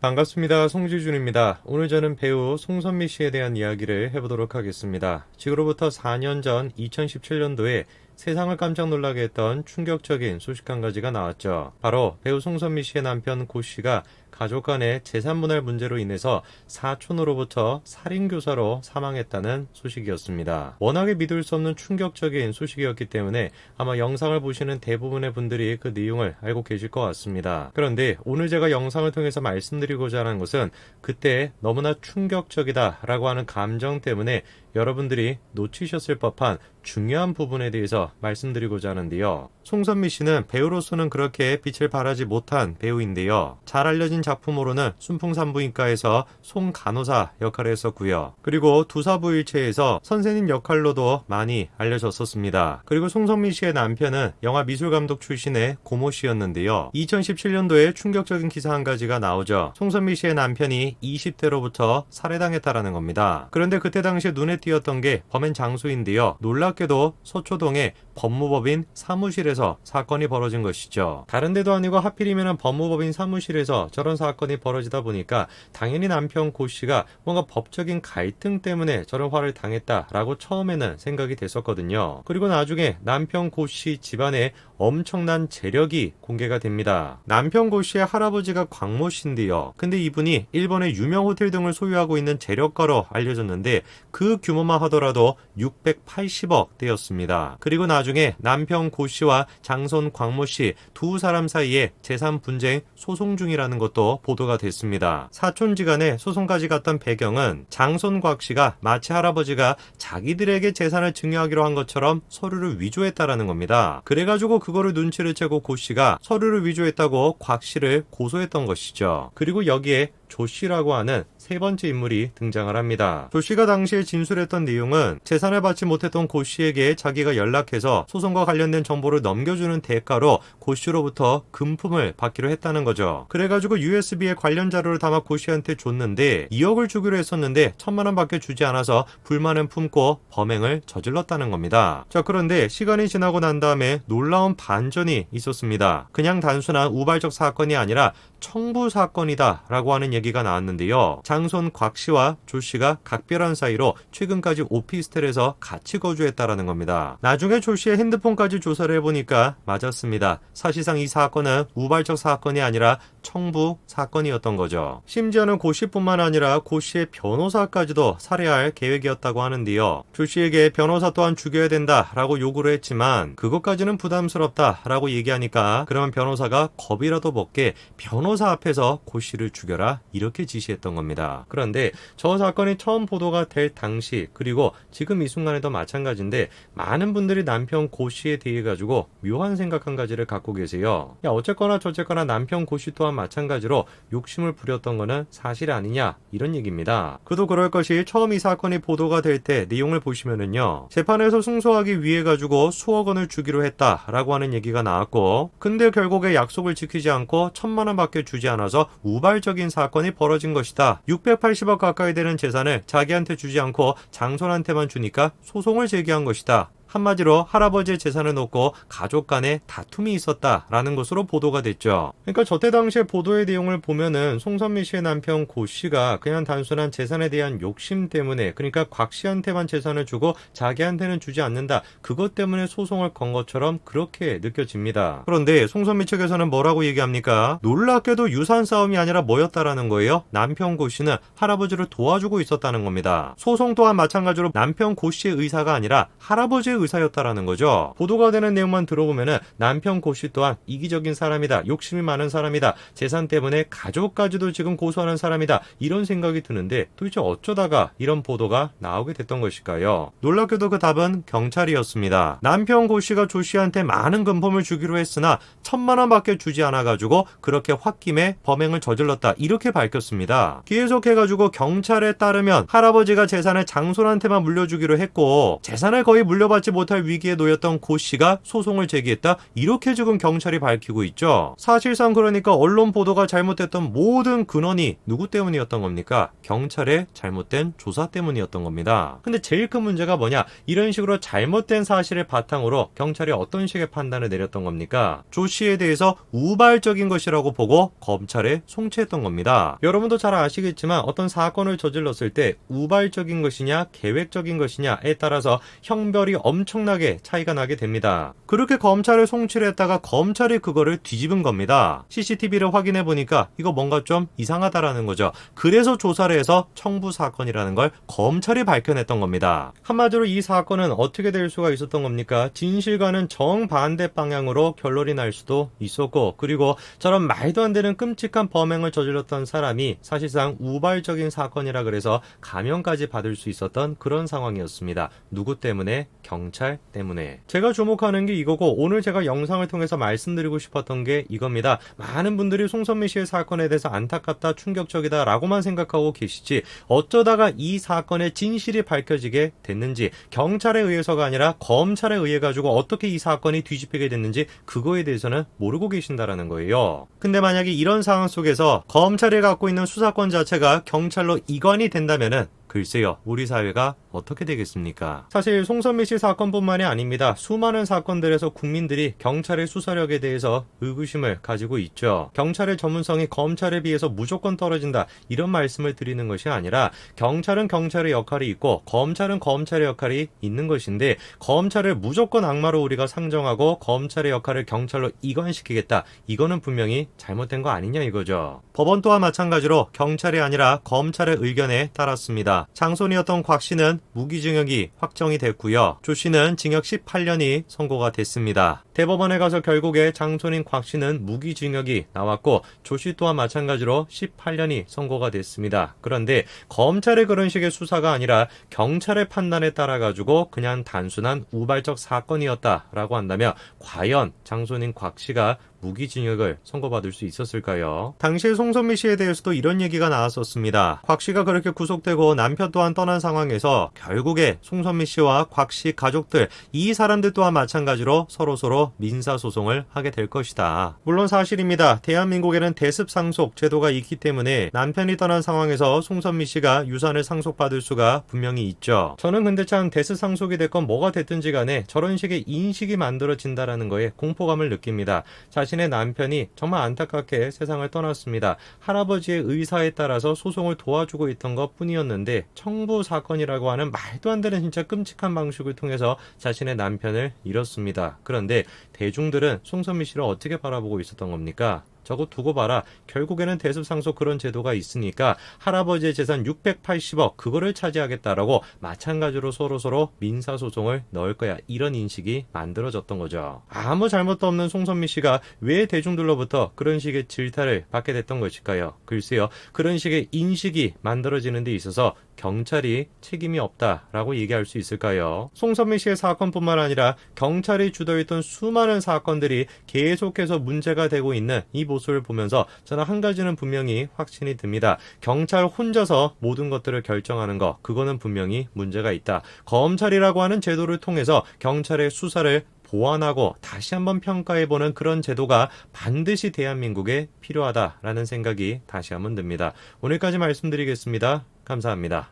반갑습니다. 송지준입니다. 오늘 저는 배우 송선미 씨에 대한 이야기를 해보도록 하겠습니다. 지금으로부터 4년 전 2017년도에 세상을 깜짝 놀라게 했던 충격적인 소식 한 가지가 나왔죠. 바로 배우 송선미 씨의 남편 고 씨가 가족 간의 재산 분할 문제로 인해서 사촌으로부터 살인교사로 사망했다는 소식이었습니다. 워낙에 믿을 수 없는 충격적인 소식이었기 때문에 아마 영상을 보시는 대부분의 분들이 그 내용을 알고 계실 것 같습니다. 그런데 오늘 제가 영상을 통해서 말씀드리고자 하는 것은 그때 너무나 충격적이다라고 하는 감정 때문에 여러분들이 놓치셨을 법한 중요한 부분에 대해서 말씀드리고자 하는데요. 송선미 씨는 배우로서는 그렇게 빛을 발하지 못한 배우인데요. 잘 알려진 작품으로는 순풍산부인과에서 송간호사 역할을 했었고요. 그리고 두사부일체에서 선생님 역할로도 많이 알려졌었습니다. 그리고 송선미 씨의 남편은 영화 미술감독 출신의 고모 씨였는데요. 2017년도에 충격적인 기사 한 가지가 나오죠. 송선미 씨의 남편이 20대로부터 살해당했다라는 겁니다. 그런데 그때 당시에 눈에 띄었던 게 범행 장소인데요. 놀랍게도 서초동의 법무법인 사무실에서 사건이 벌어진 것이죠. 다른 데도 아니고 하필이면 법무법인 사무실에서 저런 사건이 벌어지다 보니까 당연히 남편 고 씨가 뭔가 법적인 갈등 때문에 저런 화를 당했다라고 처음에는 생각이 됐었거든요. 그리고 나중에 남편 고 씨 집안에 엄청난 재력이 공개가 됩니다. 남편 고 씨의 할아버지가 광모 씨인데요. 근데 이분이 일본의 유명 호텔 등을 소유하고 있는 재력가로 알려졌는데 그 규모만 하더라도 680억 대였습니다. 그리고 나중에 남편 고 씨와 장손 광모 씨 두 사람 사이에 재산 분쟁 소송 중이라는 것도 보도가 됐습니다. 사촌지간에 소송까지 갔던 배경은 장손 곽 씨가 마치 할아버지가 자기들에게 재산을 증여하기로 한 것처럼 서류를 위조했다라는 겁니다. 그래가지고 그거를 눈치를 채고 고 씨가 서류를 위조했다고 곽 씨를 고소했던 것이죠. 그리고 여기에 조 씨라고 하는 세 번째 인물이 등장을 합니다. 조 씨가 당시에 진술했던 내용은 재산을 받지 못했던 고 씨에게 자기가 연락해서 소송과 관련된 정보를 넘겨주는 대가로 고 씨로부터 금품을 받기로 했다는 거죠. 그래가지고 USB에 관련 자료를 담아 고 씨한테 줬는데 2억을 주기로 했었는데 1,000만 원밖에 주지 않아서 불만을 품고 범행을 저질렀다는 겁니다. 자, 그런데 시간이 지나고 난 다음에 놀라운 반전이 있었습니다. 그냥 단순한 우발적 사건이 아니라 청부 사건이다 라고 하는 얘기가 나왔는데요. 장손 곽 씨와 조 씨가 각별한 사이로 최근까지 오피스텔에서 같이 거주했다라는 겁니다. 나중에 조 씨의 핸드폰까지 조사를 해보니까 맞았습니다. 사실상 이 사건은 우발적 사건이 아니라 청부 사건이었던 거죠. 심지어는 고 씨뿐만 아니라 고 씨의 변호사까지도 살해할 계획이었다고 하는데요. 조 씨에게 변호사 또한 죽여야 된다라고 요구를 했지만 그것까지는 부담스럽다라고 얘기하니까 그러면 변호사가 겁이라도 먹게 변호사 앞에서 고 씨를 죽여라 이렇게 지시했던 겁니다. 그런데 저 사건이 처음 보도가 될 당시 그리고 지금 이 순간에도 마찬가지인데 많은 분들이 남편 고 씨에 대해 가지고 묘한 생각 한 가지를 갖고 계세요. 야, 어쨌거나 저쨌거나 남편 고 씨 또한 마찬가지로 욕심을 부렸던 거는 사실 아니냐 이런 얘기입니다. 그도 그럴 것이 처음 이 사건이 보도가 될 때 내용을 보시면은요. 재판에서 승소하기 위해 가지고 수억 원을 주기로 했다라고 하는 얘기가 나왔고 근데 결국에 약속을 지키지 않고 1,000만 원밖에 주지 않아서 우발적인 사건이 벌어진 것이다. 680억 가까이 되는 재산을 자기한테 주지 않고 장손한테만 주니까 소송을 제기한 것이다. 한마디로 할아버지의 재산을 놓고 가족 간에 다툼이 있었다라는 것으로 보도가 됐죠. 그러니까 저때 당시에 보도의 내용을 보면은 송선미 씨의 남편 고 씨가 그냥 단순한 재산에 대한 욕심 때문에 그러니까 곽 씨한테만 재산을 주고 자기한테는 주지 않는다. 그것 때문에 소송을 건 것처럼 그렇게 느껴집니다. 그런데 송선미 측에서는 뭐라고 얘기합니까? 놀랍게도 유산 싸움이 아니라 뭐였다라는 거예요? 남편 고 씨는 할아버지를 도와주고 있었다는 겁니다. 소송 또한 마찬가지로 남편 고 씨의 의사가 아니라 할아버지의 의사였다라는 거죠. 보도가 되는 내용만 들어보면은 남편 고 씨 또한 이기적인 사람이다. 욕심이 많은 사람이다. 재산 때문에 가족까지도 지금 고소하는 사람이다. 이런 생각이 드는데 도대체 어쩌다가 이런 보도가 나오게 됐던 것일까요? 놀랍게도 그 답은 경찰이었습니다. 남편 고 씨가 조 씨한테 많은 금품을 주기로 했으나 1,000만 원밖에 주지 않아가지고 그렇게 홧김에 범행을 저질렀다. 이렇게 밝혔습니다. 계속해가지고 경찰에 따르면 할아버지가 재산을 장손한테만 물려주기로 했고 재산을 거의 물려받지 받지 못할 위기에 놓였던 고 씨가 소송을 제기했다. 이렇게 지금 경찰이 밝히고 있죠. 사실상 그러니까 언론 보도가 잘못됐던 모든 근원이 누구 때문이었던 겁니까? 경찰의 잘못된 조사 때문이었던 겁니다. 근데 제일 큰 문제가 뭐냐? 이런 식으로 잘못된 사실을 바탕으로 경찰이 어떤 식의 판단을 내렸던 겁니까? 조 씨에 대해서 우발적인 것이라고 보고 검찰에 송치했던 겁니다. 여러분도 잘 아시겠지만 어떤 사건을 저질렀을 때 우발적인 것이냐 계획적인 것이냐에 따라서 형벌이 엄청나게 차이가 나게 됩니다. 그렇게 검찰에 송치를 했다가 검찰이 그거를 뒤집은 겁니다. CCTV를 확인해 보니까 이거 뭔가 좀 이상하다라는 거죠. 그래서 조사를 해서 청부 사건이라는 걸 검찰이 밝혀냈던 겁니다. 한마디로 이 사건은 어떻게 될 수가 있었던 겁니까? 진실과는 정반대 방향으로 결론이 날 수도 있었고, 그리고 저런 말도 안 되는 끔찍한 범행을 저질렀던 사람이 사실상 우발적인 사건이라 그래서 감형까지 받을 수 있었던 그런 상황이었습니다. 누구 때문에? 경찰 때문에. 제가 주목하는 게 이거고, 오늘 제가 영상을 통해서 말씀드리고 싶었던 게 이겁니다. 많은 분들이 송선미 씨의 사건에 대해서 안타깝다, 충격적이다 라고만 생각하고 계시지, 어쩌다가 이 사건의 진실이 밝혀지게 됐는지, 경찰에 의해서가 아니라 검찰에 의해 가지고 어떻게 이 사건이 뒤집히게 됐는지 그거에 대해서는 모르고 계신다라는 거예요. 근데 만약에 이런 상황 속에서 검찰이 갖고 있는 수사권 자체가 경찰로 이관이 된다면은 글쎄요, 우리 사회가 어떻게 되겠습니까? 사실 송선미 씨 사건뿐만이 아닙니다. 수많은 사건들에서 국민들이 경찰의 수사력에 대해서 의구심을 가지고 있죠. 경찰의 전문성이 검찰에 비해서 무조건 떨어진다, 이런 말씀을 드리는 것이 아니라 경찰은 경찰의 역할이 있고 검찰은 검찰의 역할이 있는 것인데, 검찰을 무조건 악마로 우리가 상정하고 검찰의 역할을 경찰로 이관시키겠다, 이거는 분명히 잘못된 거 아니냐 이거죠. 법원 또한 마찬가지로 경찰이 아니라 검찰의 의견에 따랐습니다. 장손이었던 곽 씨는 무기징역이 확정이 됐고요. 조 씨는 징역 18년이 선고가 됐습니다. 대법원에 가서 결국에 장손인 곽 씨는 무기징역이 나왔고, 조 씨 또한 마찬가지로 18년이 선고가 됐습니다. 그런데 검찰의 그런 식의 수사가 아니라 경찰의 판단에 따라 가지고 그냥 단순한 우발적 사건이었다라고 한다면 과연 장손인 곽 씨가 무기징역을 선고받을 수 있었을까요? 당시에 송선미 씨에 대해서도 이런 얘기가 나왔었습니다. 곽 씨가 그렇게 구속되고 남편 또한 떠난 상황에서 결국에 송선미 씨와 곽 씨 가족들, 이 사람들 또한 마찬가지로 서로서로 민사소송을 하게 될 것이다. 물론 사실입니다. 대한민국에는 대습상속 제도가 있기 때문에 남편이 떠난 상황에서 송선미 씨가 유산을 상속받을 수가 분명히 있죠. 저는 근데 참 대습상속이 됐건 뭐가 됐든지 간에 저런 식의 인식이 만들어진다라는 거에 공포감을 느낍니다. 자신의 남편이 정말 안타깝게 세상을 떠났습니다. 할아버지의 의사에 따라서 소송을 도와주고 있던 것 뿐이었는데 청부 사건이라고 하는 말도 안 되는 진짜 끔찍한 방식을 통해서 자신의 남편을 잃었습니다. 그런데 대중들은 송선미 씨를 어떻게 바라보고 있었던 겁니까? 저거 두고 봐라. 결국에는 대습상속 그런 제도가 있으니까 할아버지의 재산 680억 그거를 차지하겠다라고 마찬가지로 서로서로 민사소송을 넣을 거야, 이런 인식이 만들어졌던 거죠. 아무 잘못도 없는 송선미 씨가 왜 대중들로부터 그런 식의 질타를 받게 됐던 것일까요? 글쎄요, 그런 식의 인식이 만들어지는 데 있어서 경찰이 책임이 없다라고 얘기할 수 있을까요? 송선미 씨의 사건뿐만 아니라 경찰이 주도했던 수많은 사건들이 계속해서 문제가 되고 있는 이 모습을 보면서 저는 한 가지는 분명히 확신이 듭니다. 경찰 혼자서 모든 것들을 결정하는 거, 그거는 분명히 문제가 있다. 검찰이라고 하는 제도를 통해서 경찰의 수사를 보완하고 다시 한번 평가해보는 그런 제도가 반드시 대한민국에 필요하다라는 생각이 다시 한번 듭니다. 오늘까지 말씀드리겠습니다. 감사합니다.